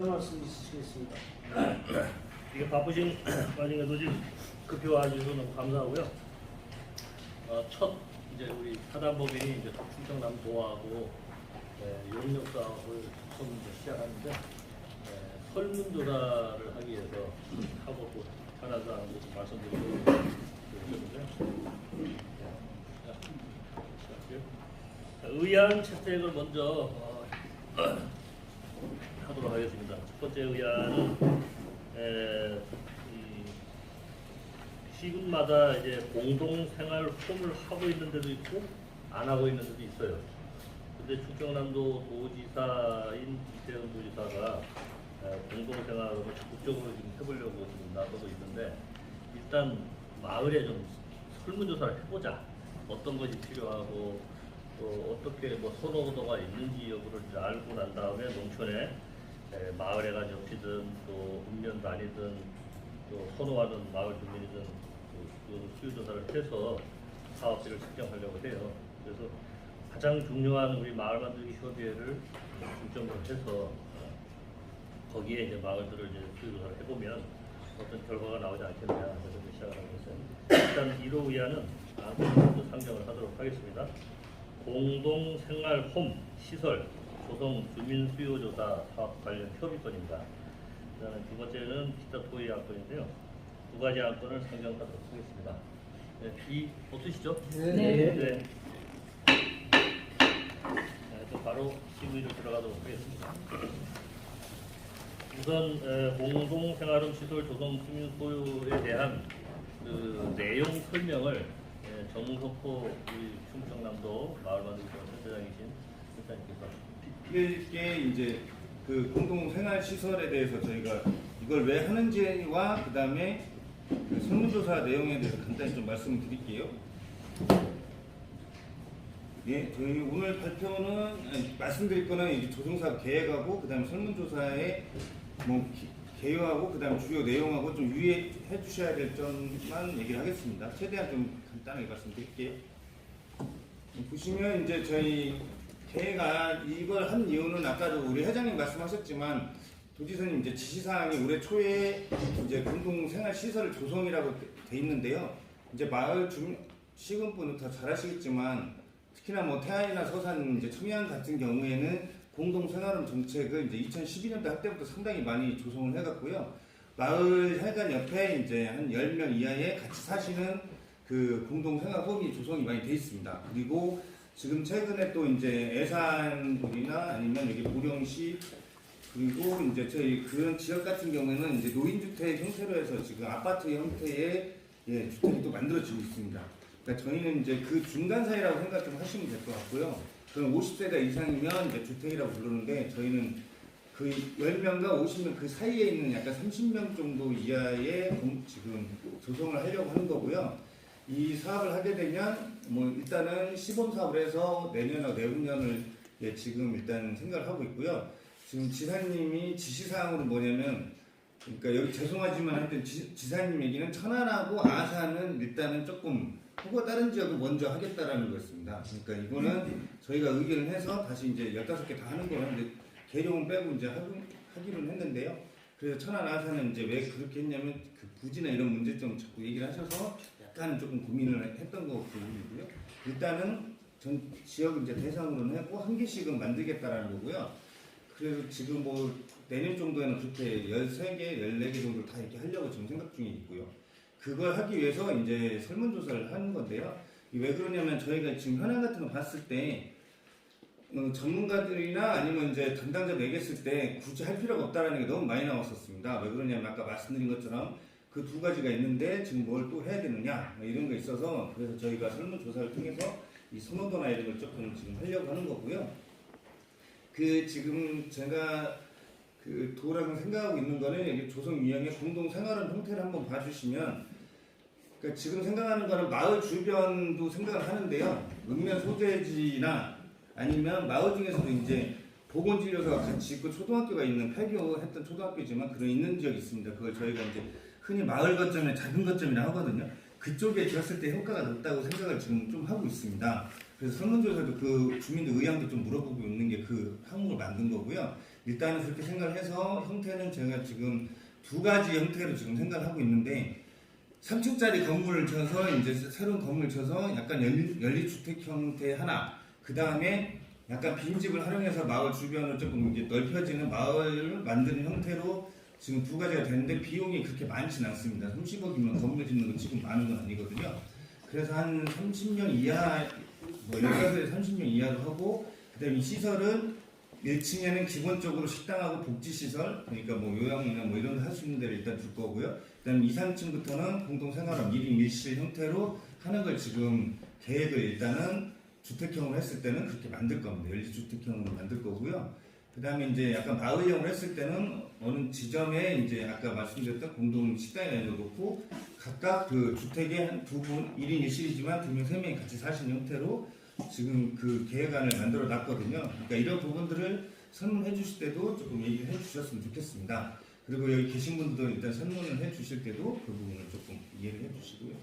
말씀 있으시겠습니다. 이게 바쁘신 와중에도 지금 급히 와주셔서 너무 감사하고요. 첫 이제 우리 사단법인이 이제 충청남 도하고 용역 사업을 처음 이제 시작하는데 설문조사를 하기 위해서 하고 또 편하다는 것을 말씀드리고 그러셨는데 의안 채택을 먼저 하도록 하겠습니다. 첫 번째 의안은 시군마다 이제 공동생활 홈을 하고 있는 데도 있고 안 하고 있는 데도 있어요. 근데 충청남도 도지사인 이태영 도지사가 공동생활을 적극적으로 지금 해보려고 지금 나서고 있는데 일단 마을에 좀 설문조사를 해보자. 어떤 것이 필요하고 또 어떻게 뭐 선호도가 있는지 여부를 이제 알고 난 다음에 농촌에 마을에가 접히든 또 읍면 단위든 또 선호하는 마을 주민이든 그 수요조사를 해서 사업비를 책정하려고 해요. 그래서 가장 중요한 우리 마을 만들기 협의회를 중점으로 해서 거기에 이제 마을들을 이제 수요조사를 해보면 어떤 결과가 나오지 않겠냐 해서 시작을 하고 있어요. 일단 1호 의안은 아무래도 상정을 하도록 하겠습니다. 공동생활홈 시설 조성 주민 수요조사 사업 관련 협의건입니다. 그다음에 두 번째는 기타 토의 안건인데요. 두 가지 안건을 상정하도록 하겠습니다. 이 없으시죠? 네. 또 바로 심의를 들어가도록 하겠습니다. 우선 공동생활홈 시설 조성 주민 소유에 대한 그 내용 설명을 정석호 우리 충청남도 마을만들기 센터장이신 센터장님께서 이게 이제 그 공동생활 시설에 대해서 저희가 이걸 왜 하는지와 그 다음에 그 설문조사 내용에 대해서 간단히 좀 말씀드릴게요. 예, 저희 오늘 발표는 말씀드릴 거는 이제 조성사업 계획하고 그 다음에 설문조사에 뭐 개요하고 그 다음에 주요 내용하고 좀 유의해 주셔야 될 점만 얘기를 하겠습니다. 최대한 좀 간단하게 말씀드릴게요. 보시면 이제 저희 계획안 이걸 한 이유는 아까도 우리 회장님 말씀하셨지만 도지사님 이제 지시사항이 올해 초에 이제 공동생활시설 조성이라고 돼 있는데요. 이제 마을 주민 시군분은 더 잘 아시겠지만 특히나 뭐 태안이나 서산 이제 청양 같은 경우에는 공동생활홈 정책을 이제 2012년도 할 때부터 상당히 많이 조성을 해갔고요. 마을 혈관 옆에 이제 한 10명 이하의 같이 사시는 그 공동생활홈이 조성이 많이 돼 있습니다. 그리고 지금 최근에 또 이제 애산군이나 아니면 여기 보령시 그리고 이제 저희 그런 지역 같은 경우에는 이제 노인주택 형태로 해서 지금 아파트 형태의 주택이 또 만들어지고 있습니다. 그러니까 저희는 이제 그 중간 사이라고 생각 좀 하시면 될 것 같고요. 그럼 50세대 이상이면 이제 주택이라고 부르는데 저희는 그 10명과 50명 그 사이에 있는 약간 30명 정도 이하의 지금 조성을 하려고 하는 거고요. 이 사업을 하게 되면 뭐 일단은 시범 사업을 해서 내년이나 내후년을 지금 일단 생각을 하고 있고요. 지금 지사님이 지시사항으로 뭐냐면 그러니까 여기 죄송하지만 하여튼 지사님 얘기는 천안하고 아산은 일단은 조금 하고 다른 지역을 먼저 하겠다라는 거였습니다. 그러니까 이거는 저희가 의견을 해서 다시 이제 15개 다 하는 거는 계룡은 빼고 이제 하기로는 했는데요. 그래서 천안 아산은 이제 왜 그렇게 했냐면 그 부지나 이런 문제점 자꾸 얘기를 하셔서 약간 조금 고민을 했던 거 부분이고요. 일단은 전 지역 이제 대상으로는 하고 한 개씩은 만들겠다라는 거고요. 그래서 지금 뭐 내년 정도에는 그렇게 13개, 14개 정도 다 이렇게 하려고 지금 생각 중에 있고요. 그걸 하기 위해서 이제 설문조사를 하는 건데요. 왜 그러냐면 저희가 지금 현황 같은 거 봤을 때 전문가들이나 아니면 이제 담당자 내겠을 때 굳이 할 필요가 없다라는 게 너무 많이 나왔었습니다. 왜 그러냐면 아까 말씀드린 것처럼 그 두 가지가 있는데 지금 뭘 또 해야 되느냐 이런 거 있어서 그래서 저희가 설문조사를 통해서 이 선호도나 이런 걸 조금 지금 하려고 하는 거고요. 그 지금 제가 그 도라고 생각하고 있는 거는 여기 조성 유형의 공동생활원 형태를 한번 봐주시면 그러니까 지금 생각하는 거는 마을 주변도 생각을 하는데요. 읍면 소재지나 아니면 마을 중에서도 이제 보건진료소가 같이 있고 초등학교가 있는 폐교했던 초등학교지만 그런 있는 지역이 있습니다. 그걸 저희가 이제 흔히 마을 거점에 작은 거점이라 하거든요. 그쪽에 지었을 때 효과가 높다고 생각을 지금 좀 하고 있습니다. 그래서 설문조사도 그 주민들 의향도 좀 물어보고 있는 게 그 항목을 만든 거고요. 일단은 그렇게 생각을 해서 형태는 제가 지금 두 가지 형태로 지금 생각을 하고 있는데 3층짜리 건물을 쳐서 이제 새로운 건물을 쳐서 약간 연립주택 형태 하나, 그 다음에 약간 빈집을 활용해서 마을 주변을 조금 이제 넓혀지는 마을을 만드는 형태로 지금 두 가지가 되는데 비용이 그렇게 많지는 않습니다. 30억이면 건물 짓는 거 지금 많은 건 아니거든요. 그래서 한 30명 이하, 뭐 여기서 30명 이하로 하고, 그다음에 이 시설은 1층에는 기본적으로 식당하고 복지시설, 그러니까 뭐 요양이나 뭐 이런 거 할 수 있는 데를 일단 둘 거고요. 그다음에 2, 3층부터는 공동생활업 1인 1실 형태로 하는 걸 지금 계획을 일단은 주택형으로 했을 때는 그렇게 만들 겁니다. 연립주택형으로 만들 거고요. 그 다음에 이제 약간 마을형으로 했을 때는 어느 지점에 이제 아까 말씀드렸던 공동 식당에 놓고 각각 그 주택에 한 두 분, 1인 1실이지만 2명, 3명이 같이 사시는 형태로 지금 그 계획안을 만들어 놨거든요. 그러니까 이런 부분들을 설문해 주실 때도 조금 얘기를 해 주셨으면 좋겠습니다. 그리고 여기 계신 분들도 일단 설문을 해 주실 때도 그 부분을 조금 이해를 해 주시고요.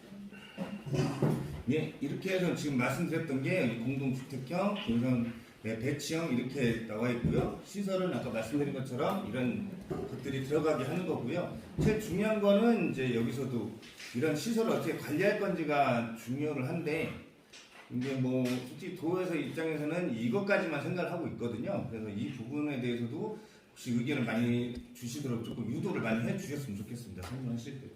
예, 이렇게 해서 지금 말씀드렸던 게 공동주택형, 동선 배치형 이렇게 나와 있고요. 시설은 아까 말씀드린 것처럼 이런 것들이 들어가게 하는 거고요. 제일 중요한 거는 이제 여기서도 이런 시설을 어떻게 관리할 건지가 중요를 한데, 이게 뭐 솔직히 도에서 입장에서는 이것까지만 생각을 하고 있거든요. 그래서 이 부분에 대해서도 혹시 의견을 많이 주시도록 조금 유도를 많이 해주셨으면 좋겠습니다. 설명하실 때도.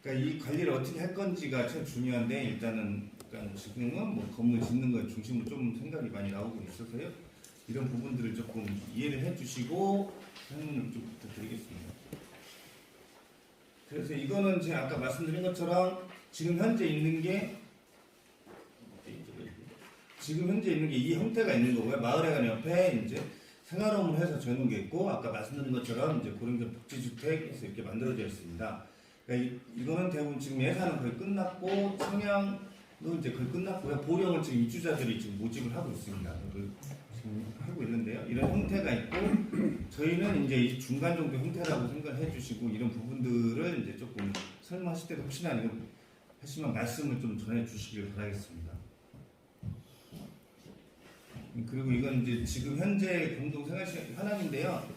그러니까 이 관리를 어떻게 할 건지가 참 중요한데, 일단은 약간 지금은 뭐 건물 짓는 것 중심으로 좀 생각이 많이 나오고 있어서요. 이런 부분들을 조금 이해를 해주시고 설명을 좀 부탁드리겠습니다. 그래서 이거는 제가 아까 말씀드린 것처럼 지금 현재 있는 게 이 형태가 있는 거고요. 마을회관 옆에 이제 생활홈을 해서 지어놓은 게 있고, 아까 말씀드린 것처럼 이제 그런 게 복지주택에서 이렇게 만들어져 있습니다. 그러니까 이거는 대부분 지금 예산은 거의 끝났고, 청량도 이제 거의 끝났고요. 보령은 지금 입주자들이 지금 모집을 하고 있습니다. 지금 하고 있는데요. 이런 형태가 있고, 저희는 이제 이 중간 정도 형태라고 생각해 주시고, 이런 부분들을 이제 조금 설명하실 때도 혹시나 이거 하시면 말씀을 좀 전해 주시길 바라겠습니다. 그리고 이건 이제 지금 현재 공동생활시설 현황인데요.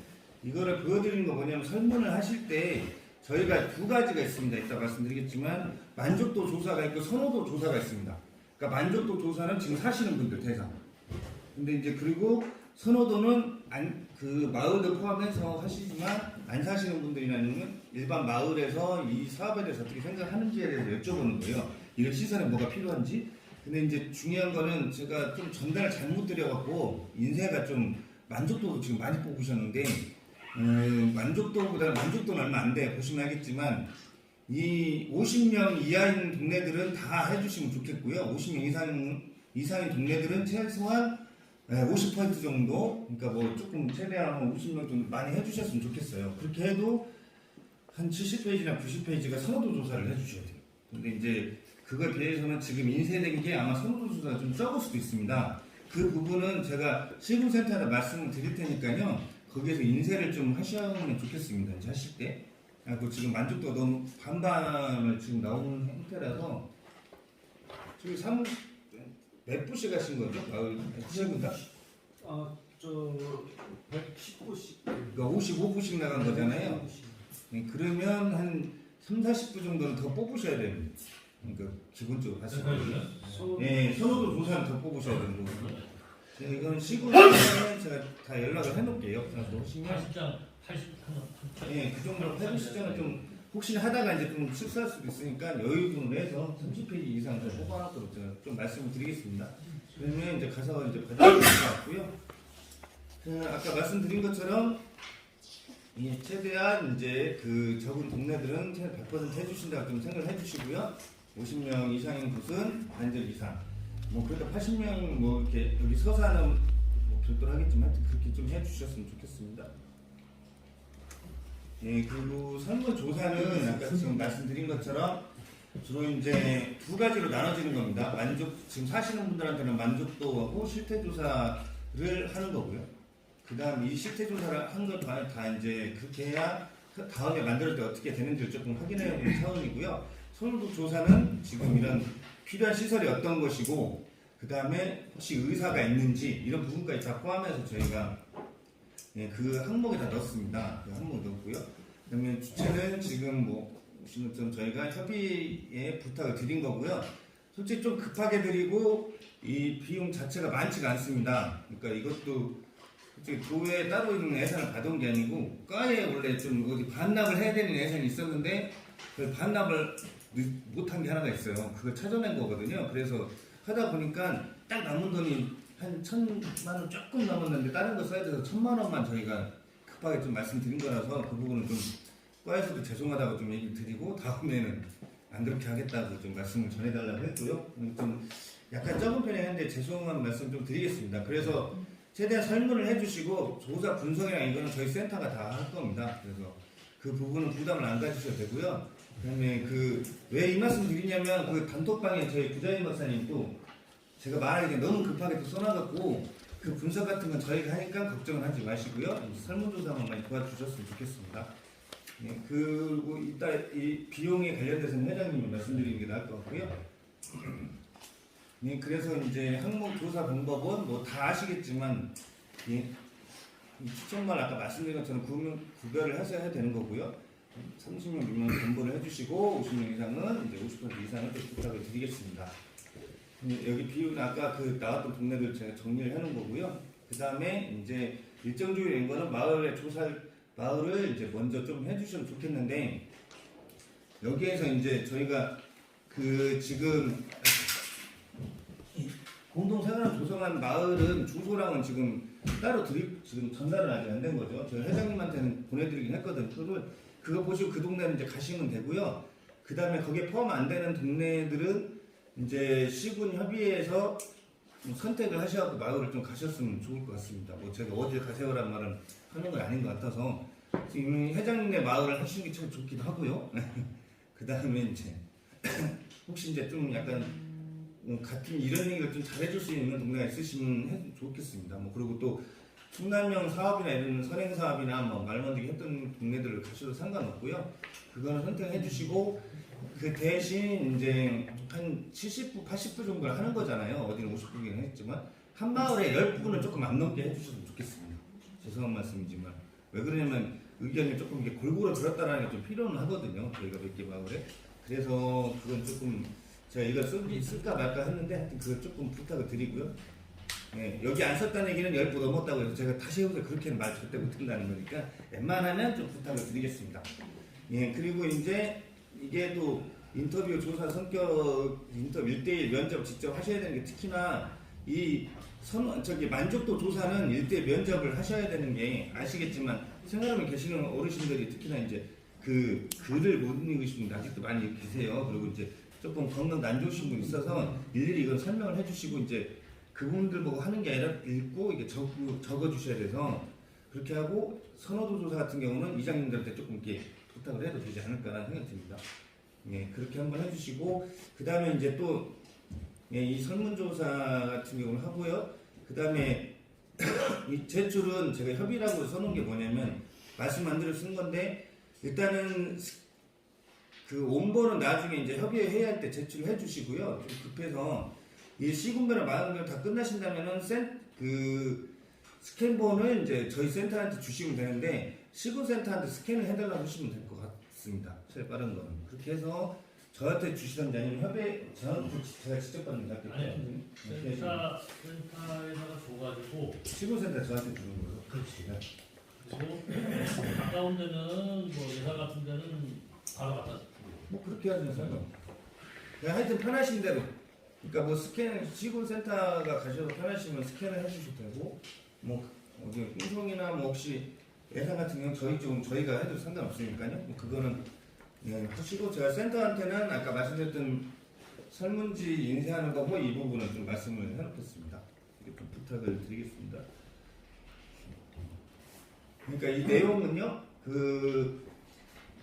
이거를 보여드리는 거 뭐냐면, 설문을 하실 때 저희가 두 가지가 있습니다. 이따 말씀드리겠지만 만족도 조사가 있고 선호도 조사가 있습니다. 그러니까 만족도 조사는 지금 사시는 분들 대상. 근데 이제 그리고 선호도는 그 마을을 포함해서 하시지만 안 사시는 분들이나 아니면 일반 마을에서 이 사업에 대해서 어떻게 생각하는지에 대해서 여쭤보는 거예요. 이런 시설에 뭐가 필요한지. 근데 이제 중요한 거는 제가 좀 전달을 잘못 드려갖고 인쇄가 좀 만족도도 지금 많이 뽑으셨는데, 만족도보다는 만족도는 얼마 안 돼. 보시면 알겠지만 이 50명 이하인 동네들은 다 해주시면 좋겠고요. 50명 이상인 동네들은 최소한 50% 정도, 그러니까 뭐 조금 최대한 50명 정도 많이 해주셨으면 좋겠어요. 그렇게 해도 한 70페이지나 90페이지가 선호도 조사를 해주셔야 돼요. 근데 이제 그거에 비해서는 지금 인쇄된 게 아마 선호도 조사가 좀 적을 수도 있습니다. 그 부분은 제가 시군센터에다 말씀을 드릴 테니까요. 거기에서 인쇄를 좀 하시면 좋겠습니다. 이제 하실 때. 그 지금 만족도가 너무 반반을 지금 나오는 형태라서. 저기 몇 부씩 하신 거죠? 마을 시군가? 저 119씩. 그러니까 55부씩 나간 거잖아요. 네, 그러면 한 3, 40부 정도는 더 뽑으셔야 됩니다. 그러니까 기본적으로 하시는 거예요. 네, 선호도 조사는 더 뽑으셔야 되는 거고요. 이건 시군에 제가 다 연락을 해놓을게요. 보시면 80장, 네, 그 정도로 해주시면 좀 혹시나 하다가 이제 좀 실수할 수도 있으니까 여유분을 해서 30페이지 이상 좀 뽑아놓도록 제가 좀 말씀을 드리겠습니다. 그러면 이제 가서 이제 받아볼 것 같고요. 아까 말씀드린 것처럼 최대한 이제 그 적은 동네들은 100% 해주신다고 좀 생각을 해주시고요. 50명 이상인 곳은 반절 이상. 뭐 그래도 80명 뭐 이렇게 여기 서사는 뭐 별도로 하겠지만 그렇게 좀 해주셨으면 좋겠습니다. 예, 그리고 설문조사는 아까 지금 말씀드린 것처럼 주로 이제 두 가지로 나눠지는 겁니다. 지금 사시는 분들한테는 만족도하고 실태조사를 하는 거고요. 그 다음 이 실태조사를 한 것 다 이제 그렇게 해야 다음에 만들 때 어떻게 되는지를 조금 확인해 보는 차원이고요. 선호도 조사는 지금 이런 필요한 시설이 어떤 것이고, 그 다음에 혹시 의사가 있는지 이런 부분까지 다 포함해서 저희가 예, 그 항목에 다 넣었습니다. 그 항목 넣었고요. 그다음에 주체는 지금 뭐 보시는 것처럼 저희가 협의에 부탁을 드린 거고요. 솔직히 좀 급하게 드리고 이 비용 자체가 많지가 않습니다. 그러니까 이것도 솔직히 교회에 따로 있는 예산을 받은 게 아니고 과에 원래 좀 어디 반납을 해야 되는 예산이 있었는데 그 반납을 못한 게 하나가 있어요. 그걸 찾아낸 거거든요. 그래서 하다 보니까 딱 남은 돈이 한 1,000만 원 조금 남았는데 다른 거 써야 돼서 1,000만 원만 저희가 급하게 좀 말씀드린 거라서 그 부분은 좀 과에서도 죄송하다고 좀 얘기 드리고 다음에는 안 그렇게 하겠다고 좀 말씀을 전해달라고 했고요. 좀 약간 적은 편에 했는데 죄송한 말씀 좀 드리겠습니다. 그래서 최대한 설문을 해주시고 조사 분석이랑 이거는 저희 센터가 다 할 겁니다. 그래서 그 부분은 부담을 안 가지셔도 되고요. 그다음에 그 왜 이 말씀 드리냐면 그 단톡방에 저희 부자인 박사님도 제가 말하기 너무 급하게 또 써놔갖고 그 분석 같은 건 저희가 하니까 걱정은 하지 마시고요. 설문조사만 많이 도와주셨으면 좋겠습니다. 네, 그리고 이따 이 비용에 관련돼서는 회장님이 말씀드리는 게 나을 것 같고요. 네, 그래서 이제 항목 조사 방법은 뭐 다 아시겠지만 이 추천만 아까 말씀드린 것처럼 구별을 하셔야 되는 거고요. 30명 미만 공부를 해주시고 50명 이상은 이제 50% 이상을 좀 부탁을 드리겠습니다. 여기 비율은 아까 그 나왔던 동네들 제가 정리를 해놓은 거고요. 그 다음에 이제 일정 주의 낸 거는 마을을 이제 먼저 좀 해주시면 좋겠는데 여기에서 이제 저희가 그 지금 공동생활을 조성한 마을은 주소랑은 지금 따로 지금 전달은 아직 안 된 거죠. 저희 회장님한테는 보내드리긴 했거든요. 그거 보시고 그 동네는 이제 가시면 되고요. 그 다음에 거기에 포함 안 되는 동네들은 이제 시군 협의회에서 선택을 하셔서 마을을 좀 가셨으면 좋을 것 같습니다. 뭐 제가 어디 가세요란 말은 하는 건 아닌 것 같아서 지금 회장님네 마을을 하시는 게 참 좋기도 하고요. 그 다음에 이제 혹시 이제 좀 약간 같은 이런 얘기를 좀 잘해줄 수 있는 동네가 있으시면 좋겠습니다. 뭐 그리고 또 충남형 사업이나 이런 선행 사업이나 뭐 말만들기 했던 동네들을 가셔도 상관없고요. 그거는 선택해 주시고 그 대신 이제 한 70부, 80부 정도를 하는 거잖아요. 어디는 50부긴 했지만 한 마을에 10부는 조금 안 넘게 해주셨으면 좋겠습니다. 죄송한 말씀이지만 왜 그러냐면 의견이 조금 이게 골고루 들었다라는 게 좀 필요는 하거든요. 저희가 몇 개 마을에. 그래서 그건 조금 제가 이걸 쓸까 말까 했는데 하여튼 그걸 조금 부탁을 드리고요. 네, 여기 안 썼다는 얘기는 10부 넘었다고 해서 제가 다시 해보세요. 그렇게는 말 절대 못한다는 거니까 웬만하면 좀 부탁을 드리겠습니다. 예, 그리고 이제 이게 또 인터뷰 조사 성격 인터뷰 1대1 면접 직접 하셔야 되는 게 특히나 이 만족도 조사는 1대1 면접을 하셔야 되는 게 아시겠지만 생활하면 계시는 어르신들이 특히나 이제 그 글을 못 읽으시는 분 아직도 많이 계세요. 그리고 이제 조금 건강도 안 좋으신 분 있어서 일일이 이건 설명을 해주시고 이제 그분들 보고 하는 게 아니라 읽고 이게 적어주셔야 돼서 그렇게 하고 선호도 조사 같은 경우는 이장님들한테 조금 이렇게 부탁을 해도 되지 않을까라는 생각이 듭니다. 예, 그렇게 한번 해주시고 그 다음에 이제 또 이 설문조사 같은 경우는 하고요. 그 다음에 이 제출은 제가 협의라고 써놓은 게 뭐냐면 말씀 안 대로 쓴 건데 일단은 그 원본은 나중에 이제 협의회 할 때 제출해 주시고요. 좀 급해서 이 시군별로 마음대로 다 끝나신다면은 그 스캔본을 이제 저희 센터한테 주시면 되는데 시군센터한테 스캔을 해달라고 하시면 될 것 같습니다. 제일 빠른 거는 그렇게 해서 저한테 주시던지 아니면 협의회 저한테 제가 직접 받는 게 낫겠죠. 아니, 센터에다가 줘가지고 시군센터 저한테 주는 거죠. 그렇지. 그리고 가까운 데는 뭐 예사 같은 데는 바로 갖다 주고. 뭐 그렇게 하시면 상관없어요. 하여튼 편하신 대로. 그러니까 뭐 스캔 시군센터가 가셔서 편하시면 스캔을 해주셔도 되고 뭐 어디 운송이나 뭐 혹시 예산 같은 경우 저희가 해도 상관없으니까요. 뭐 그거는 예, 하시고 제가 센터한테는 아까 말씀드렸던 설문지 인쇄하는 거고 이 부분은 좀 말씀을 해놓겠습니다. 이렇게 좀 부탁을 드리겠습니다. 그러니까 이 내용은요, 그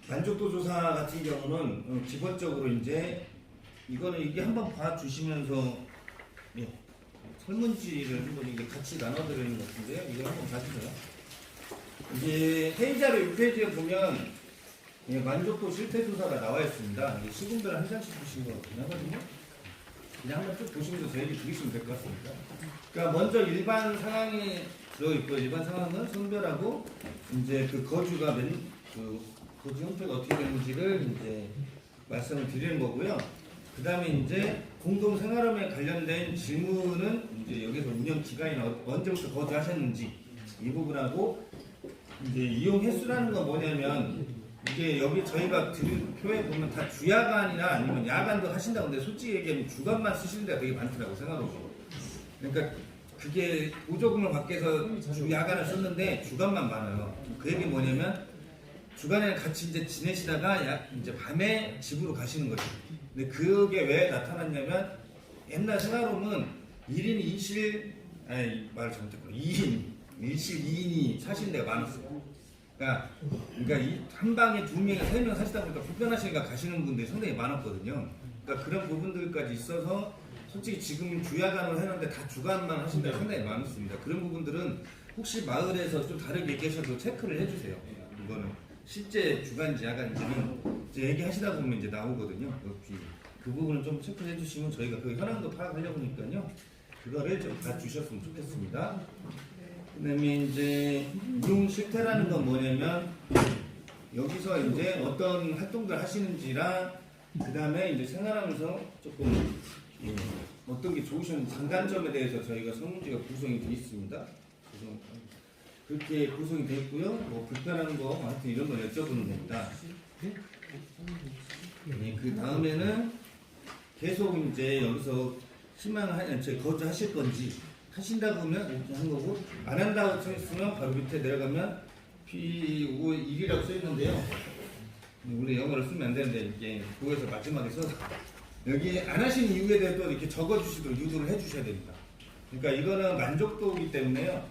만족도 조사 같은 경우는 기본적으로 이제 이거는 이게 한번 봐주시면서 예, 설문지를 한번 이게 같이 나눠드리는 것 같은데요. 이거 한번 봐주세요. 이게 회의자료 6페이지에 보면 예, 만족도 실태 조사가 나와 있습니다. 이게 시군별 한 장씩 주신 것 같긴 하거든요. 그냥 한번 쭉 보시면서 저 얘기 들으시면 될 것 같습니다. 그러니까 먼저 일반 상황이 들어있고 일반 상황은 선별하고 이제 그 거주가 그 거주 형태가 어떻게 되는지를 이제 말씀을 드리는 거고요. 그 다음에 이제 공동 생활함에 관련된 질문은 이제 여기서 운영 기간이나 언제부터 거주하셨는지 이 부분하고 이제 이용 횟수라는 건 뭐냐면 이게 여기 저희가 표에 보면 다 주야간이나 아니면 야간도 하신다고 근데 솔직히 얘기하면 주간만 쓰시는 데가 되게 많더라고 생활하고. 그러니까 그게 보조금을 받기 위해서 주야간을 썼는데 주간만 많아요. 그 얘기 뭐냐면 주간에는 같이 이제 지내시다가 이제 밤에 집으로 가시는 거죠. 근데 그게 왜 나타났냐면 옛날 생활홈은 1인 2실 아니 말을 잘못했구나 2인 1실 2인이 사시는 데가 많았어요. 그러니까 이 한 방에 2명, 3명 사시다 보니까 불편하시니까 가시는 분들이 상당히 많았거든요. 그러니까 그런 부분들까지 있어서 솔직히 지금 주야간으로 해놓는데 다 주간만 하신 데가 상당히 많습니다. 그런 부분들은 혹시 마을에서 좀 다르게 얘기하셔도 체크를 해주세요. 이거는 실제 주간인지 야간인지는 이제 얘기하시다 보면 이제 나오거든요. 그 부분을 좀 체크해 주시면 저희가 그 현황도 파악하려고 하니까요. 그거를 좀 다 주셨으면 좋겠습니다. 그 다음에 이제 이용 실태라는 건 뭐냐면 여기서 이제 어떤 활동들 하시는지랑 그 다음에 이제 생활하면서 조금 어떤 게 좋으셨는지 장단점에 대해서 저희가 설문지가 구성이 되어 있습니다. 그렇게 구성이 되어 있고요. 뭐 불편한 거 하여튼 이런 거 여쭤보는 겁니다. 그 다음에는 계속 이제 여기서 거주하실 건지 하신다고 하면 이렇게 한 거고 안 한다고 써 있으면 바로 밑에 내려가면 P51이라고 써 있는데요. 우리 영어를 쓰면 안 되는데 이게 그거에서 마지막에 써서 여기 안 하신 이유에 대해 또 이렇게 적어주시도록 유도를 해주셔야 됩니다. 그러니까 이거는 만족도이기 때문에요.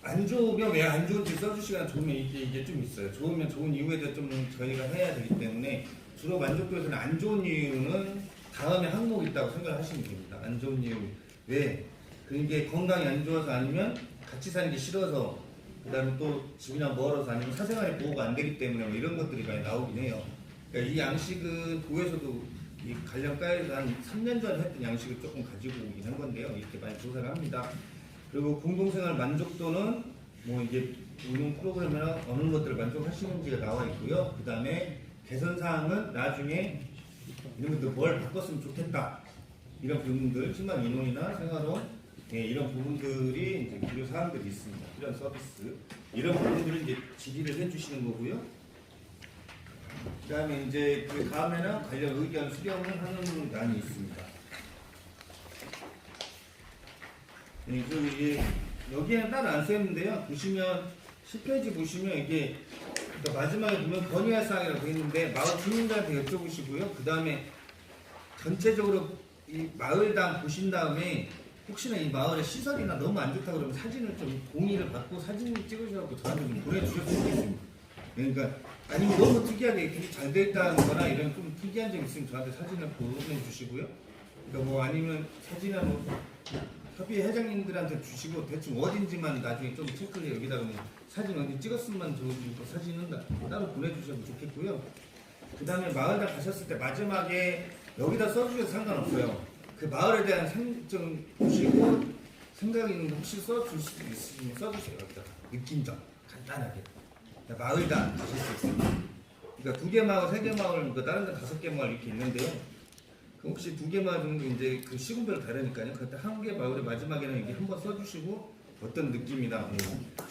안 좋으면 왜 안 좋은지 써주시거나 좋으면 이게 좀 있어요. 좋으면 좋은 이유에 대해 좀 저희가 해야 되기 때문에 주로 만족도에서는 안 좋은 이유는 다음에 항목이 있다고 생각하시면 됩니다. 안 좋은 이유 왜? 그게 건강이 안 좋아서 아니면 같이 사는 게 싫어서 그 다음에 또 집이나 멀어서 아니면 사생활의 보호가 안 되기 때문에 뭐 이런 것들이 많이 나오긴 해요. 그러니까 이 양식은 도에서도 이 관련과에서 한 3년 전에 했던 양식을 조금 가지고 오긴 한 건데요. 이렇게 많이 조사를 합니다. 그리고 공동생활 만족도는 뭐 이게 운영 프로그램이나 어느 것들을 만족하시는지가 나와 있고요. 그 다음에 개선사항은 나중에 이런 것들 뭘 바꿨으면 좋겠다. 이런 부분들, 희망 인원이나 생활원 이런 부분들이 이제 필요 사항들이 있습니다. 이런 서비스 이런 부분들을 이제 질의를 해주시는 거고요. 그다음에 이제 그 다음에는 관련 의견 수렴을 하는 난이 있습니다. 그리고 이게 여기에는 따로 안 쓰였는데요. 보시면 10페이지 보시면 이게 그러니까 마지막에 보면 건의할 사항이라고 되어 있는데 마을 주민들한테 여쭤보시고요. 그 다음에 전체적으로 이 마을당 보신 다음에 혹시나 이 마을의 시설이나 너무 안 좋다 그러면 사진을 좀 동의를 받고 사진을 찍으셔서 저한테 좀 보내주셨으면 좋겠습니다. 그러니까 아니면 너무 특이하게 되게 잘 돼 있다는 거나 이런 좀 특이한 점 있으면 저한테 사진을 보내주시고요. 그러니까 뭐 아니면 사진이나 뭐 협의회 회장님들한테 주시고 대충 어딘지만 나중에 좀 체크를 여기다가 뭐 사진 어디 찍었으면 좋으시고 사진은 따로 보내주셔도 좋겠고요. 그 다음에 마을당 가셨을 때 마지막에 여기다 써주셔도 상관없어요. 그 마을에 대한 상점 보시고 생각 있는 거 혹시 써줄 수도 있으면 써주세요. 여기다가 느낌점 간단하게 마을당 가실 수 있습니다. 그러니까 2개 마을, 3개 마을, 다른 데 5개 마을 이렇게 있는데요. 그 혹시 2개 마을 정도 이제 그 시군별로 다르니까요. 그때 1개 마을의 마지막에는 이게 한번 써주시고 어떤 느낌이나 뭐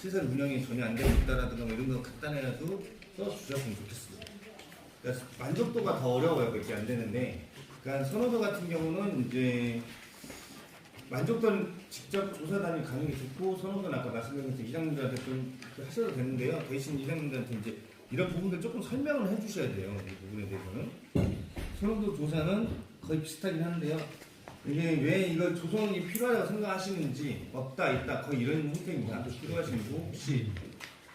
시설 운영이 전혀 안 되고 있다라든가 뭐 이런 거 간단해도 써주셨으면 좋겠습니다. 그래서 만족도가 더 어려워요. 그렇게 안 되는데. 그러니까 선호도 같은 경우는 이제 만족도는 직접 조사단이 가는 게 좋고 선호도는 아까 말씀드린 것처럼 이장님들한테 좀 하셔도 되는데요. 대신 이장님들한테 이제 이런 부분들 조금 설명을 해주셔야 돼요. 이 부분에 대해서는 선호도 조사는 거의 비슷하긴 한데요. 이게 왜 이걸 조성이 필요하다고 생각하시는지 없다 있다 거의 이런 형태입니다. 필요하시는지 혹시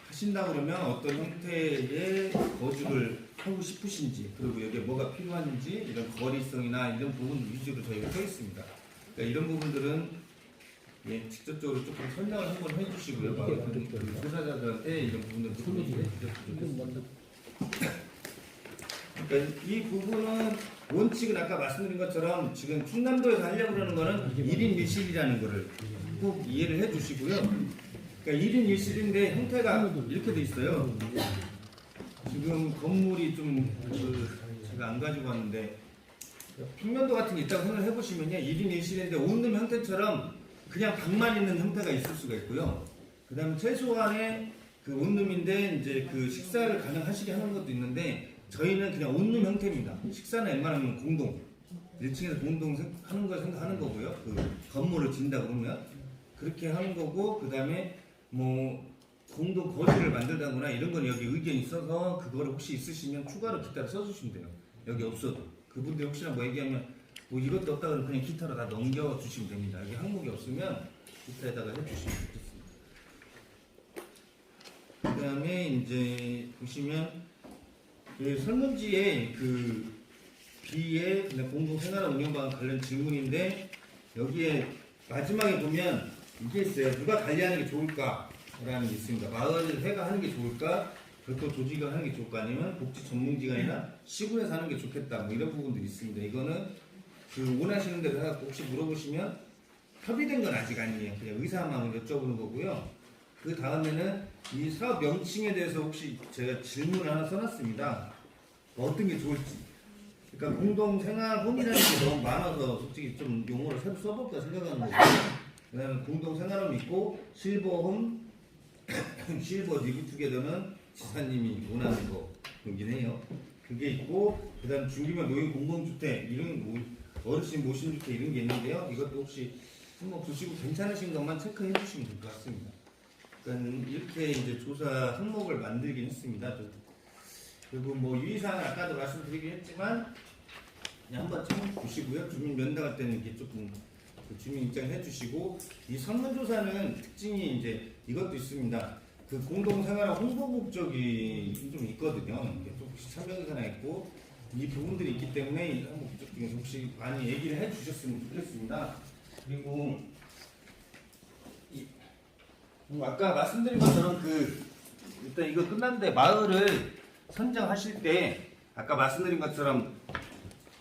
하신다 그러면 어떤 형태의 거주를 하고 싶으신지 그리고 여기에 뭐가 필요한지 이런 거리성이나 이런 부분 위주로 저희가 써 있습니다. 그러니까 이런 부분들은 직접적으로 조금 설명을 한번 해주시고요. 마을 조사자들한테 이런 부분들을 조금 얘기해 주셨으면 좋겠습니다. 그러니까 이 부분은 원칙은 아까 말씀드린 것처럼 지금 충남도에서 하려고 그러는 거는 1인 1실이라는 거를 꼭 이해를 해 주시고요. 그러니까 1인 1실인데 형태가 이렇게 돼 있어요. 지금 건물이 좀 제가 안 가지고 왔는데 평면도 같은 게 있다고 생각해 보시면요. 1인 1실인데 온룸 형태처럼 그냥 방만 있는 형태가 있을 수가 있고요. 그 다음에 최소한의 그 온룸인데 이제 그 식사를 가능하시게 하는 것도 있는데 저희는 그냥 온룸 형태입니다. 식사는 웬만하면 공동 1층에서 공동 하는 걸 생각하는 거고요. 그 건물을 진다 그러면 그렇게 하는 거고 그 다음에 뭐 공동 거실을 만들다거나 이런 건 여기 의견이 있어서 그거를 혹시 있으시면 추가로 기타를 써주시면 돼요. 여기 없어도 그분들 혹시나 뭐 얘기하면 뭐 이것도 없다 그러면 그냥 기타로 다 넘겨주시면 됩니다. 여기 항목이 없으면 기타에다가 해주시면 좋겠습니다. 그 다음에 이제 보시면 그 설문지에 그 B의 공동생활 운영과 관련 질문인데 여기에 마지막에 보면 이게 있어요. 누가 관리하는 게 좋을까라는 게 있습니다. 마을회가 하는 게 좋을까? 별도 조직을 하는 게 좋을까? 아니면 복지 전문기관이나 시군에서 하는 게 좋겠다. 뭐 이런 부분들이 있습니다. 이거는 그 원하시는 대로 해갖고 혹시 물어보시면 협의된 건 아직 아니에요. 그냥 의사만 여쭤보는 거고요. 그 다음에는 이 사업 명칭에 대해서 혹시 제가 질문을 하나 써놨습니다. 어떤 게 좋을지. 그러니까 공동생활홈이라는 게 너무 많아서 솔직히 좀 용어를 새로 써볼까 생각하는 거고요. 그 다음에 공동생활홈 있고 실버홈, 실버 리뷰투게더는 지사님이 원하는 거긴 해요. 그게 있고 그 다음 중기면 노인 공동주택 이런 어르신 모신주택 이런 게 있는데요. 이것도 혹시 한번 보시고 괜찮으신 것만 체크해 주시면 될 것 같습니다. 그러니까 이렇게 이제 조사 항목을 만들긴 했습니다. 그리고 뭐 유의사항 아까도 말씀드리긴 했지만 그냥 한번 좀 보시고요. 주민 면담할 때는 이렇게 조금 그 주민 입장 해주시고 이 설문조사는 특징이 이제 이것도 있습니다. 그 공동생활 홍보 목적이 좀 있거든요. 조금씩 참여 의사나 있고 이 부분들이 있기 때문에 이 홍보 목적 중에서 혹시 많이 얘기를 해주셨으면 좋겠습니다. 그리고 아까 말씀드린 것처럼 그 일단 이거 끝났는데 마을을 선정하실 때 아까 말씀드린 것처럼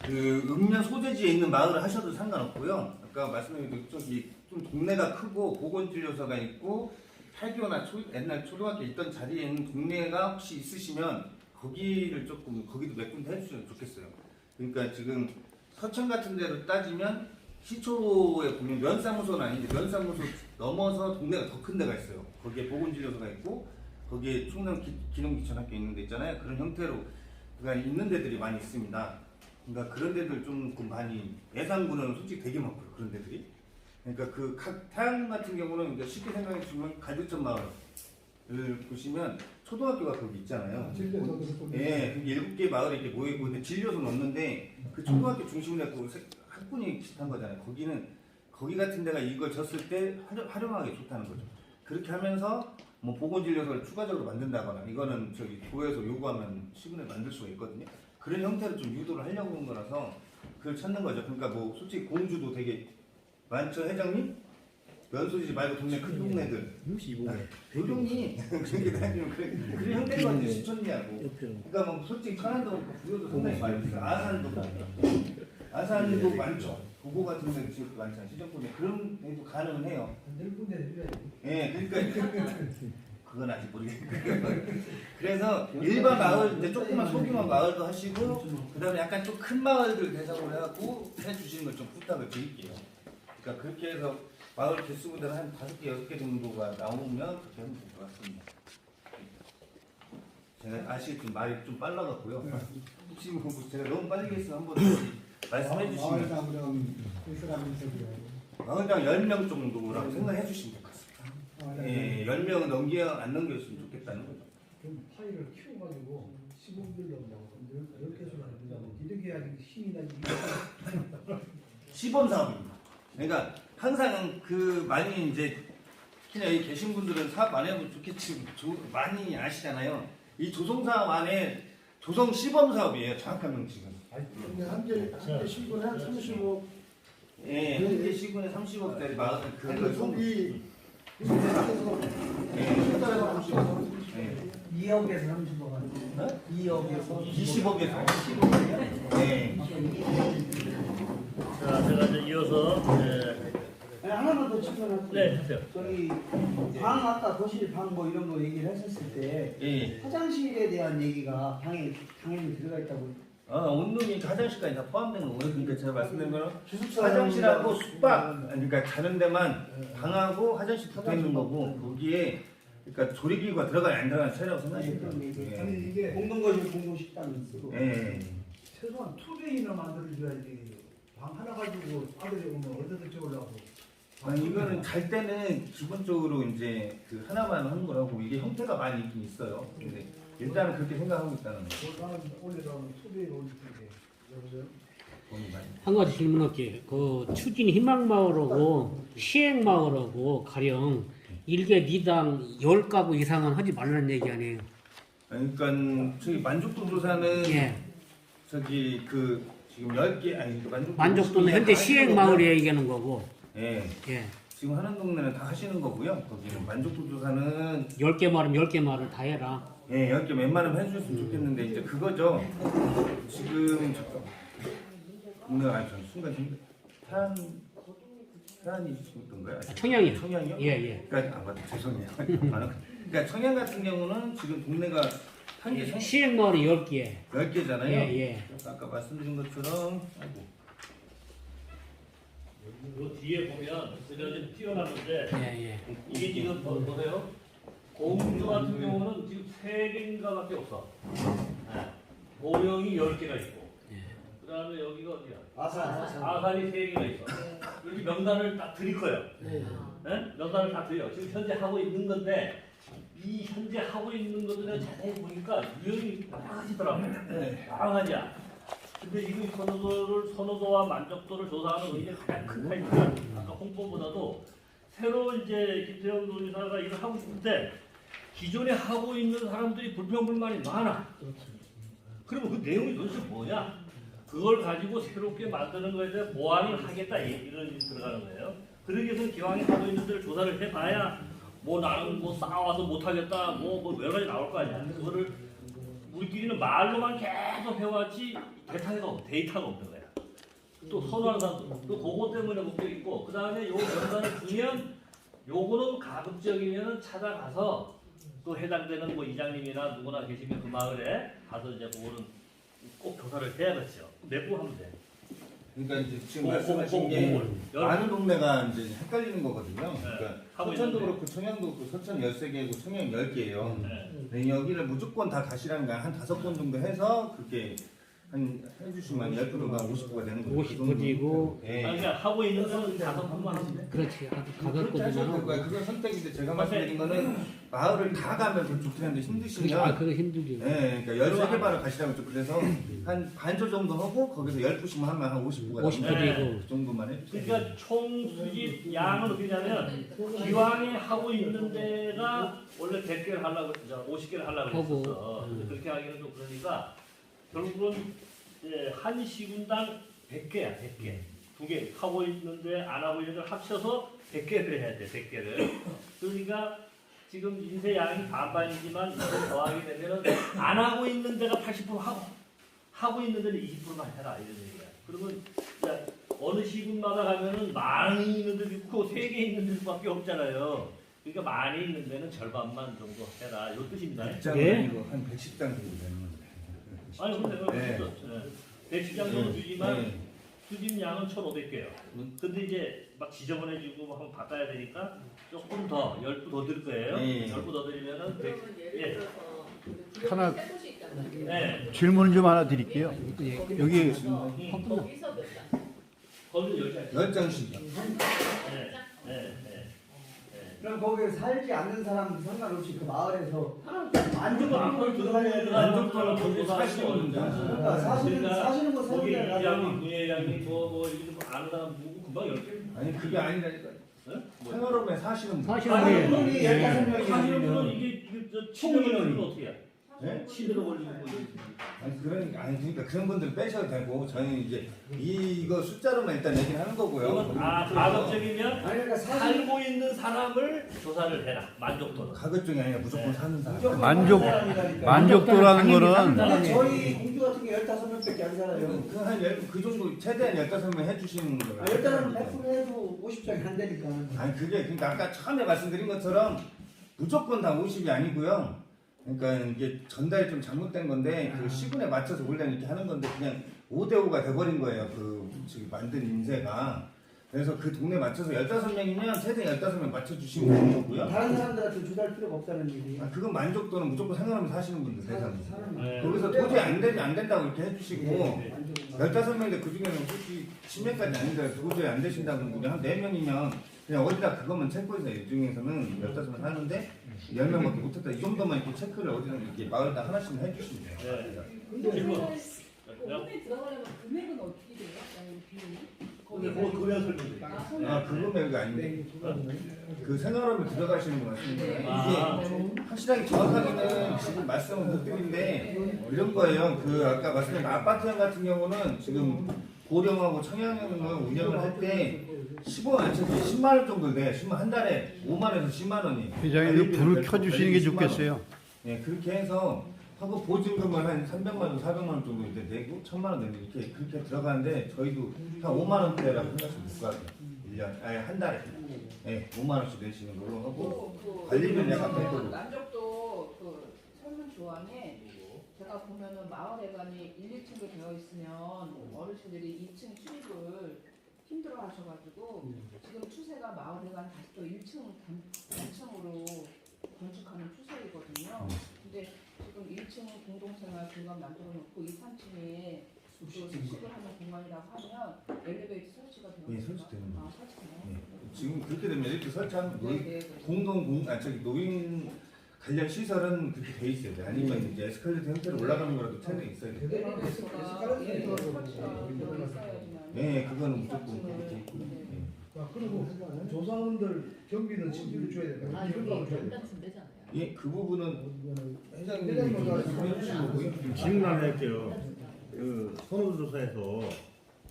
그 읍면 소재지에 있는 마을을 하셔도 상관없고요. 아까 말씀드린 쪽이 좀 동네가 크고 보건진료소가 있고 팔교나 옛날 초등학교 있던 자리에 있는 동네가 혹시 있으시면 거기를 조금 거기도 몇 군데 해주시면 좋겠어요. 그러니까 지금 서천 같은 데로 따지면 시초에 보면 면사무소는 아닌데 면사무소 넘어서 동네가 더 큰 데가 있어요. 거기에 보건진료소가 있고 거기에 충남 기농기천학교 있는 데 있잖아요. 그런 형태로 그러니까 있는 데들이 많이 있습니다. 그러니까 그런 데들 좀 많이 예산군은 솔직히 되게 많고요. 그런 데들이. 그러니까 그 태안 같은 경우는 그러니까 쉽게 생각해 주면 갈비천 마을을 보시면 초등학교가 거기 있잖아요. 예, 7개 마을이 이렇게 모이고 근데 진료소는 없는데 그 초등학교 중심으로 해서 학군이 비슷한 거잖아요. 거기는 거기 같은 데가 이걸 졌을 때 활용하기 좋다는 거죠. 그렇게 하면서 뭐 보건진료소를 추가적으로 만든다거나 이거는 저기 도에서 요구하면 시군에 만들 수가 있거든요. 그런 형태로 좀 유도를 하려고 한 거라서 그걸 찾는 거죠. 그러니까 뭐 솔직히 공주도 되게 많죠, 회장님? 면소지 말고 동네 큰 동네들. 대동이 그런 형태가 이제 시촌이냐고. 그러니까 뭐 솔직히 천안도 부여도 상당히 많이 있어요. 아산도 많죠. 도보 같은 데 지역도 많잖아요. 시정권에 그런 데도 가능은 해요. 예, 그러니까 그건 아직 모르겠는데. 그래서 일반 마을 이제 조그만 소규모 마을도 하시고 그다음에 약간 좀 큰 마을들 대상으로 해갖고 해주시는 걸 좀 부탁을 드릴게요. 그러니까 그렇게 해서 마을 개수분들 한 5개, 6개 정도가 나오면 그렇게 하면 될 것 같습니다. 제가 아시겠지만 말이 좀 빨라갖고요. 혹시 뭐 제가 너무 빨리 했으면 한번 말씀해 주시면 마을당 10명 정도라고 생각해 주시면 될 것 같습니다. 예, 10명은 안 넘겼으면 좋겠다는 거죠. 좀 파일을 키워가지고 시범들로 이렇게 해서는 안 된다고 이렇게 해야지 힘이 나지. 시범 사업입니다. 그러니까 항상 그 많이 이제 특히나 여기 계신 분들은 사업 안 해보면 좋겠지 많이 아시잖아요. 이 조성 사업 안에 조성 시범 사업이에요. 정확한 명칭은. 근데 한개 시군에 한 35. 예, 한개 시군에 30억짜리 마을 그 속이 예, 30달러가 30억. 예. 2억에서 30억 하는 어? 2억에서 20억에서 20억이요? 네. 자, 제가 이제 이어서 하나만 더 짚어놨어요. 네, 하세요. 저기 방 아까 거실 방 뭐 이런 거 얘기를 했었을 때 예. 화장실에 대한 얘기가 방에 당연히 들어가 있다고. 온룸이 화장실까지 다 포함된 거고요. 그러니까 제가 말씀드린 거는 기숙사 화장실하고 숙박, 그러니까 자는 데만 방하고 화장실 붙어 있는 거고 거기에 그러니까 조리기구가 들어가야 안 들어가는 차이라고 생각하시면 돼요. 아니 이게 공동거실 공동식당이 있고 예. 최소한 2데이나 만들어줘야지. 방 하나 가지고 아들이 오면 어디다 채우려고. 아니 이거는 잘 때는 기본적으로 이제 그 하나만 하는 거라고 이게 형태가 많이 있긴 있어요. 근데 일단은 그렇게 생각하고 있다는 거. 나는 올리라면 2데이로 올릴 텐데. 여보세요? 돈이 많이. 한 가지 질문할게. 그 추진 희망마을하고 시행마을하고 가령 일개 니당 10가구 이상은 하지 말라는 얘기 아니에요? 그러니까 저기 만족도 조사는 예. 저기 그 지금 10개 아니 만족도 만족도는 50개 현재 다 시행마을에 얘기하는 거고. 예. 예. 지금 하는 동네는 다 하시는 거고요. 거기는 만족도 조사는 10개 마을은 10개 마을을 다 해라. 예, 10개 웬만하면 해주셨으면 좋겠는데 이제 그거죠. 지금 잠깐 동네가 아니 전 순간 태안이 있었던 거야? 청양이요. 청양이요? 예, 예. 그러니까 맞다 죄송해요. 그러니까 청양 같은 경우는 지금 동네가 현재 시행마을이 10개. 10개잖아요. 예, 예. 아까 말씀드린 것처럼 아이고. 요 뒤에 보면 그려진 튀어나오는데 예, 예. 이게 지금 보세요. 공주 같은 경우는 지금 3개인가밖에 없어. 네. 고령이 10개가 있고. 그 다음에 여기가 어디야? 아산이 3개가 있어. 여기 명단을 딱 드릴 거예요. 네? 명단을 다 드려. 지금 현재 하고 있는 건데 이 현재 하고 있는 것들을 자세히 보니까 유형이 다양하시더라고요. 다양하냐. 근데 이 선호도와 만족도를 조사하는 의미가 가장 큰 차이는 아까 홍보보다도 새로 이제 김태형 도지사가 일을 하고 싶을 때 기존에 하고 있는 사람들이 불평불만이 많아. 그러면 그 내용이 도대체 뭐냐? 그걸 가지고 새롭게 만드는 거에 대해 보완을 하겠다 이런 일이 들어가는 거예요. 그러기 위해서 기왕에 하고 있는 데를 조사를 해봐야 뭐 나는 뭐 싸워서 못하겠다 뭐 여러 가지 나올 거 아니야. 그거를 우리끼리는 말로만 계속 해왔지 데이터가 없는 거야. 또 선호하는 사람도 또 그거 때문에 목적 있고 그 다음에 요 명단을 주면 요거는 가급적이면 찾아가서 또 해당되는 뭐 이장님이나 누구나 계시면 그 마을에 가서 이제 그거는 꼭 조사를 해야겠죠. 내부 하면 돼. 그러니까 이제 지금 말씀하신 게 많은 동네가 이제 헷갈리는 거거든요. 네. 그러니까 하고 서천도 있는데. 그렇고 청양도 그렇고 서천 13개고 청양 10개예요. 네. 여기를 무조건 다 가시라는 거야. 한 5번 정도 해서 그렇게 한 해주시면 10%가 50%가 되는 거죠. 50%이고 예. 그러니까 하고 있는 데는 5번만 하면 돼. 그렇지. 가격 그렇게 하셔도 될 거보다는 거예요. 그건 선택인데 제가 말씀드린 거는 마을을 다 가면 좀 좋긴 한데 힘드시면 그거 힘들죠. 네, 그러니까 13개 마을 가시라고 좀 그래서 한 반조 정도 하고 거기서 12시만 하면 한 50%가 50%이고. 그 정도만 해주세요. 그러니까 총 수집 양은 어떻게 하냐면 기왕에 하고 있는 데가 원래 100개를 하려고 50개를 하려고 하고. 했었어. 근데 그렇게 하기는 좀 그러니까 결국은 이제 한 시군당 100개야 100개. 2개 하고 있는데 안 하고 있는 걸 합쳐서 100개를 해야 돼 100개를. 그러니까 지금 인쇄 양이 반반이지만 이걸 더하게 되면은 안 하고 있는 데가 80% 하고 있는 데는 20%만 해라 이런 얘기야. 그러면 야, 어느 시군마다 가면은 많이 있는 데도 있고 3개 있는 데밖에 없잖아요. 그러니까 많이 있는 데는 절반만 정도 해라 이 뜻입니다. 100장은 예? 아니고 한 110장 정도 되는 건데. 아니 근데 그건 네. 그렇죠. 110장 정도 주지만 네. 수집 양은 1,500개요. 근데 이제 막 지저분해지고 막 한번 바꿔야 되니까 조금 더 10부 더 들 거예요. 네. 10부 더 드리면은 100, 예. 하나 네. 질문 좀 하나 드릴게요. 여기 거기서 10장. 10장씩이요. 네. 네. 네. 그럼 거기에 살지 않는 사람 상관없이 그 마을에서 만족도를 들어가야 돼. 만족도는 거기 사시는 분들. 그러니까 사시는 거 거기 사는 게 이장님, 부회장님, 뭐 이렇게 좀 아는 사람 누구 금방 10개. 아니 그게 아니라니까. 네? 뭐. 생활홈에 사시는 분. 사실은 아니, 분이 예. 15명이 사시는 아니면 분은 이게 저 친구는 어떻게 해? 네? 치매로 걸리고 뭐 그러니까 그런 분들 빼셔도 되고 저희는 이제 이거 숫자로만 일단 얘기를 하는 거고요. 가급적이면 아니 그러니까 사실 살고 있는 사람을 조사를 해라. 만족도는. 가급적이 아니라 무조건 사는 사람. 무조건 만족- 사는 사람이라니까. 만족도라는 거는 근데 저희 공주 같은 게 15명밖에 안 살아요. 그 정도 최대한 15명 해주시는 거예요. 15명 100% 해도 50장이 안 되니까. 아니 그게 그러니까 아까 처음에 말씀드린 것처럼 무조건 다 50이 아니고요. 그러니까 이게 전달이 좀 잘못된 건데 그 시군에 맞춰서 원래 이렇게 하는 건데 그냥 5대5가 돼버린 거예요. 그 지금 만든 인쇄가. 그래서 그 동네 맞춰서 15명이면 최대 15명 맞춰주시면 되는 거고요. 다른 사람들한테 주달 필요가 없다는 얘기. 그건 만족도는 무조건 생활하면서 하시는 분들 대상. 네. 거기서 도저히 안 되면 안 된다고 이렇게 해주시고 15명인데 그 중에는 솔직히 치매까지 아닌데 도저히 안 되신다는 분이 한 4명이면 그냥 어디다 그것만 체크해서 이 중에서는 15명 하는데 10명밖에 못했다. 이 정도만 이렇게 체크를 어디다 이렇게 마을에다 하나씩 해주시면 돼요. 질문. 홈에 들어가려면 금액은 어떻게 돼요? 비용이? 근데 뭐 그냥 설명드릴게요. 그 금액이 아닌데 그 생활하면 들어가시는 거 같습니다. 이게 확실하게 정확하게는 지금 말씀을 못 드리는데 이런 거예요. 그 아까 말씀드린 아파트형 같은 경우는 지금 고령하고 청약형을 운영을 할 때 15원 안 쳐도 10만 원 정도 돼. 10만 한 달에 5만에서 10만 원이. 회장님 이거 불을 켜주시는 게 좋겠어요. 네, 그렇게 해서 하고 보증금을 한 300만 원, 400만 원 정도 이제 내고 1000만 원 내고 이렇게 그렇게 들어가는데 저희도 한 5만 원대라고 생각하시면 될 것 같아요. 1년, 아니 한 달에. 네, 5만 원씩 내시는 걸로 하고 관리비는 약간 별도로. 남쪽도 그 설문 조항에 제가 보면은 마을회관이 1, 2층으로 되어 있으면 어르신들이 2층 출입을 힘들어 하셔가지고 지금 추세가 마을회관 다시 또 1층 단층으로 건축하는 추세이거든요. 근데 지금 1층 공동생활 공간 만들어 놓고 2, 3층에 숙식을 하는 공간이라고 하면 엘리베이터 설치가 되는 예, 설치되는 아, 설치돼요? 네. 지금 그렇게 되면 이렇게 설치하면 네. 노인 관련 시설은 그렇게 돼 있어야 돼. 아니면 이제 에스컬레이터 형태로 올라가는 거라도 채널이 있어야 돼. 엘리베이터가 설치가 되어 있어야지만 네, 그거는 무조건 그렇게 돼 있고. 네. 그리고 조사원들 경비는 집비를 줘야 되니까 아, 기름값을 여기 줘야 돼. 연단 준대잖아요. 예, 그 부분은 회장님이 말씀해 주신 거고요. 질문 하나 할게요. 그 선호조사에서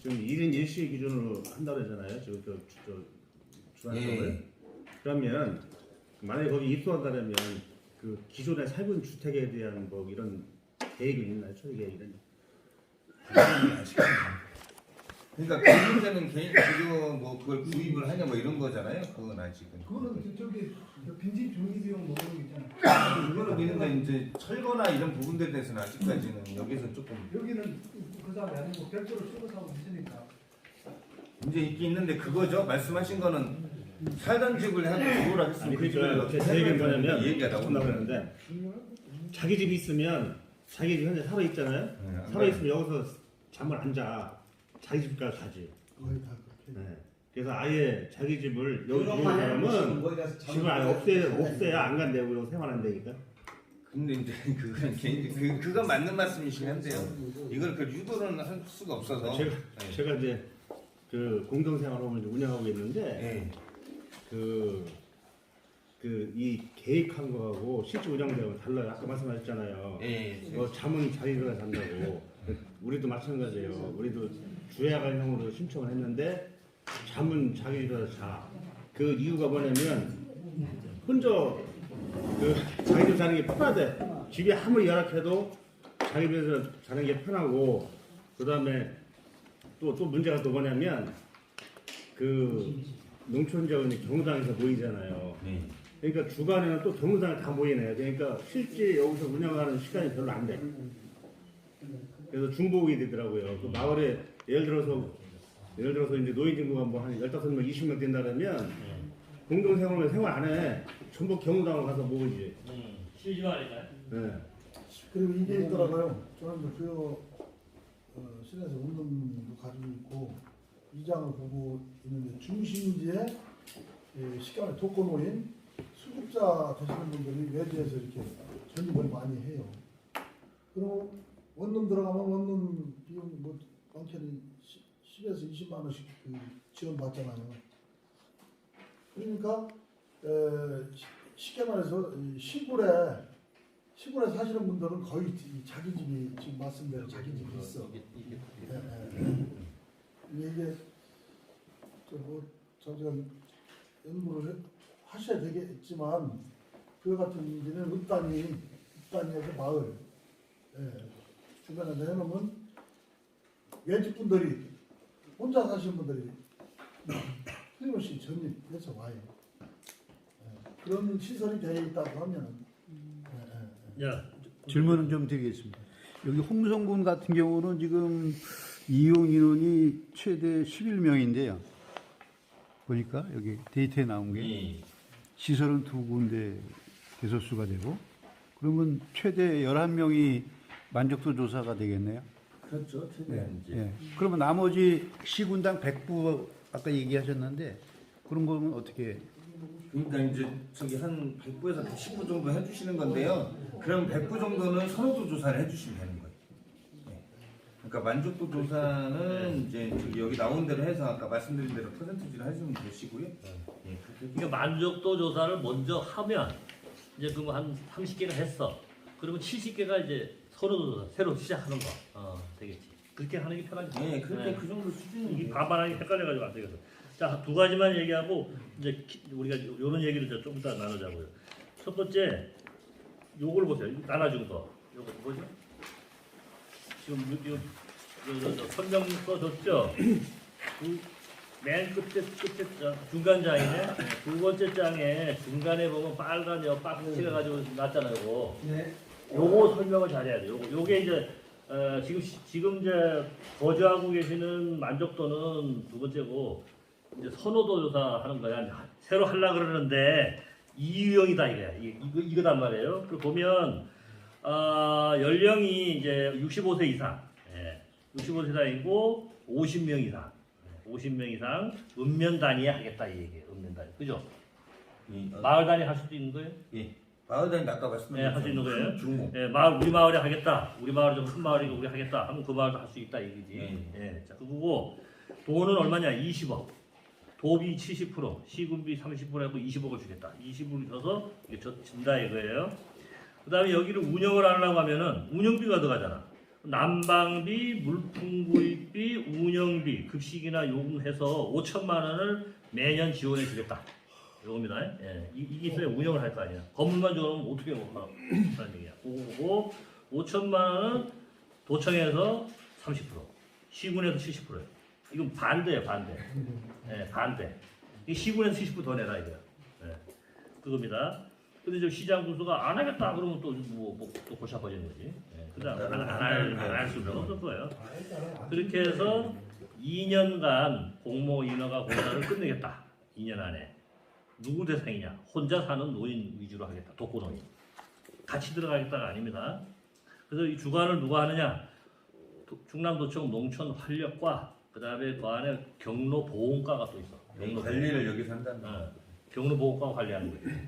지금 1인 1시 기준으로 한다고 했잖아요. 지금 주한점을. 예. 그러면 만약에 거기 입소한다면 그 기존에 살고 있는 주택에 대한 뭐 이런 계획이 있나요? 처리 계획이는? 그러니까 그 문제는 개인 지금 뭐 그걸 구입을 하냐 뭐 이런 거잖아요. 그건 아직은. 그거는 저기 빈집 중기비용 뭐 그런 거 있잖아. 그거는 있는데 이제 철거나 이런 부분들에 대해서는 아직까지는 여기서 조금 여기는 그 사람이 아니고 별도로 쓰고 사고 있으니까. 문제 있긴 있는데 그거죠. 말씀하신 거는 살던 집을 하고 주거라 했으면 아니 그 집을 그러니까 어떻게 제 얘기는 뭐냐면 얘기가 나온다고 나온다고 했는데 자기 집이 있으면 자기 집 현재 살아 있잖아요. 네, 살아 있으면 여기서 잠을 안 자. 자기 집까지 가지. 거의 다 그렇게. 네. 그래서 아예 자기 집을 여기 있는 사람은 집을 아예 없애야 안 간대요. 여기 생활한다니까. 근데 이제 그건 개인 그건 맞는 말씀이시긴 한데요. 이걸 그 유도는 할 수가 없어서 제가 이제 그 공동생활홈을 이제 운영하고 있는데 네. 이 계획한 거하고 실제 운영되고 달라요. 아까 말씀하셨잖아요. 예. 잠은 자기가 잔다고. 우리도 마찬가지예요. 우리도 주야간형으로 신청을 했는데 잠은 자기가 자. 그 이유가 뭐냐면 혼자 그 자기 집 자는 게 편하대. 집이 아무리 열악해도 자기 집에서 자는 게 편하고 그 다음에 또 문제가 또 뭐냐면 그 농촌 자원이 경로당에서 모이잖아요. 네. 그러니까 주간에는 또 경로당에 다 모이네요. 그러니까 실제 여기서 운영하는 시간이 별로 안 돼. 그래서 중복이 되더라고요. 그 마을에 예를 들어서 이제 노인 인구가 뭐 한 15명, 20명 된다면 공동생활을 생활 안 해. 전부 경로당으로 가서 모으지. 쉬지 말아요. 네. 그리고 이게 있더라고요. 저는 그 시내에서 운동도 가지고 있고 이장을 보고 있는데 중심지에 식감의 독거노인 수급자 되시는 분들이 외지에서 이렇게 전입을 많이 해요. 그리고 원룸 들어가면 원룸 비용 뭐 많게는 10에서 20만 원씩 지원 받잖아요. 그러니까 쉽게 말해서 시골에 시골에 사시는 분들은 거의 자기 집이 지금 말씀대로 자기 집이 있어. 이게 저기가 연구를 하셔야 되겠지만 그 같은 경우는 읍단위에서 마을 주변에 내놓으면 외집분들이 혼자 사시는 분들이 틀림없이 전입해서 와요. 그런 시설이 되어 있다고 하면은 야, 질문은 좀 드리겠습니다. 여기 홍성군 같은 경우는 지금 이용 인원이 최대 11명인데요. 보니까 여기 데이터에 나온 게 시설은 2군데 개소수가 되고 그러면 최대 11명이 만족도 조사가 되겠네요. 그렇죠. 최대한 이제. 예. 그러면 나머지 시군당 100부 아까 얘기하셨는데 그런 거는 어떻게? 그러니까 이제 저기 한 100부에서 110부 정도 해주시는 건데요. 그럼 100부 정도는 선호도 조사를 해주시면 되는 거예요. 네. 그러니까 만족도 조사는 이제 저기 여기 나온 대로 해서 아까 말씀드린 대로 퍼센티지를 해주면 되시고요. 네, 그러니까 만족도 조사를 먼저 하면 이제 그거 한 30개를 했어. 그러면 70개가 이제 선호도 조사 새로 시작하는 거 되겠지. 그렇게 하는 게 편하지. 네, 그렇게 그 정도 수준이 이게 반반하게 헷갈려가지고 안 되겠어. 자, 2가지만 얘기하고 이제 우리가 요런 얘기를 이제 좀 이따 나누자고요. 첫 번째, 요걸 보세요. 나눠준 거. 요거 뭐죠? 지금 요 설명 써줬죠? 맨 끝에 중간 장이네. 2번째 장에 중간에 보면 빨간 박스가 가지고 놨잖아요. 요거. 네. 요거 설명을 잘해야 돼요. 요게 이제 지금 이제 거주하고 계시는 만족도는 2번째고 이제 선호도 조사하는 거야. 새로 하려고 그러는데 이유형이다 이거야. 이거단 말이에요. 그 보면 연령이 이제 65세 이상, 65세 이상이고 50명 이상, 50명 이상 읍면 단위에 하겠다 이 얘기예요. 읍면 단위, 그죠? 마을 단위 할 수도 있는 거예요? 예. 마을 단위 아까 말씀드린 할 수 있는 거예요. 중목. 마을 우리 마을에 하겠다. 우리 마을이 좀 큰 마을이고 우리 하겠다. 하면 그 마을도 할 수 있다 이거지. 자, 그거고 돈은 얼마냐? 20억. 도비 70%, 시군비 30% 하고 20억을 주겠다. 20억을 줘서 이게 준다 이거예요. 그 다음에 여기를 운영을 하려고 하면은 운영비가 들어가잖아. 난방비, 물품 구입비, 운영비, 급식이나 요금해서 5천만 원을 매년 지원해 주겠다. 이겁니다. 이게 있어야 운영을 할 거 아니야. 건물만 줘놓으면 어떻게 하는 얘기야. 그거고 5천만 원은 도청에서 30%, 시군에서 70%예요. 이건 반대예요, 반대. 반대. 이 시군에서 70% 더 내라 이거야. 그겁니다. 근데 저 시장 군수가 안 하겠다 그러면 또 또 골치 아파지는 거지. 그다음 안할 수는 없을 거예요. 그렇게 해서 2년간 공모 인허가 공사를 끝내겠다. 2년 안에. 누구 대상이냐? 혼자 사는 노인 위주로 하겠다. 독거노인. 같이 들어가겠다가 아닙니다. 그래서 이 주관을 누가 하느냐? 충남도청 농촌활력과 그 다음에 그 안에 경로보험과가 또 있어. 관리를 여기서 한다는 경로보험과가 관리하는 거예요.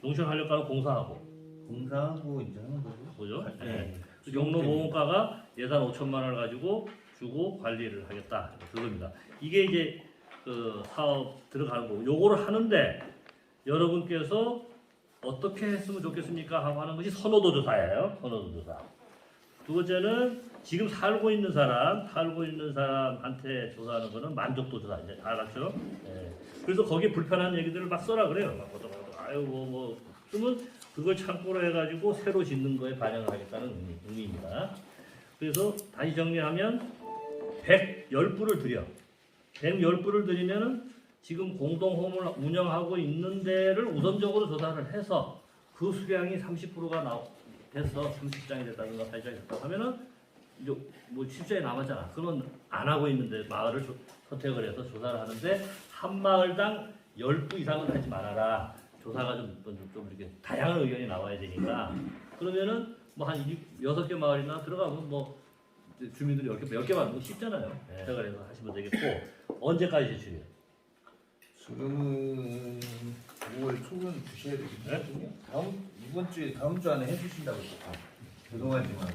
농촌활력과는 공사하고 공사하고 이제 하는 거죠. 그죠? 경로보험과가 예산 5천만 원을 가지고 주고 관리를 하겠다. 그겁니다. 이게 이제 그 사업 들어가는 거고 요거를 하는데 여러분께서 어떻게 했으면 좋겠습니까? 하고 하는 것이 선호도 조사예요. 선호도 조사. 2번째는 지금 살고 있는 사람한테 조사하는 거는 만족도 조사. 이제 알았죠? 그래서 거기에 불편한 얘기들을 막 써라 그래요. 아유 그러면 그걸 참고로 해가지고 새로 짓는 거에 반영을 하겠다는 의미입니다. 그래서 다시 정리하면 110부를 드려. 110부를 드리면은 지금 공동홈을 운영하고 있는 데를 우선적으로 조사를 해서 그 수량이 30%가 돼서 30장이 됐다든가 40장이 됐다 하면은 이제 뭐 10장이 남았잖아. 그러면 안 하고 있는데 마을을 선택을 해서 조사를 하는데 한 마을당 10부 이상은 하지 말아라. 조사가 좀 이렇게 다양한 의견이 나와야 되니까 그러면은 뭐 한 6개 마을이나 들어가면 뭐 주민들이 10개 받는 거 쉽잖아요. 선택을 해서 하시면 되겠고 언제까지 제출해요? 지금은 5월 초는 주셔야 되거든요. 이번 주 안에 해주신다고 했죠. 죄송하지만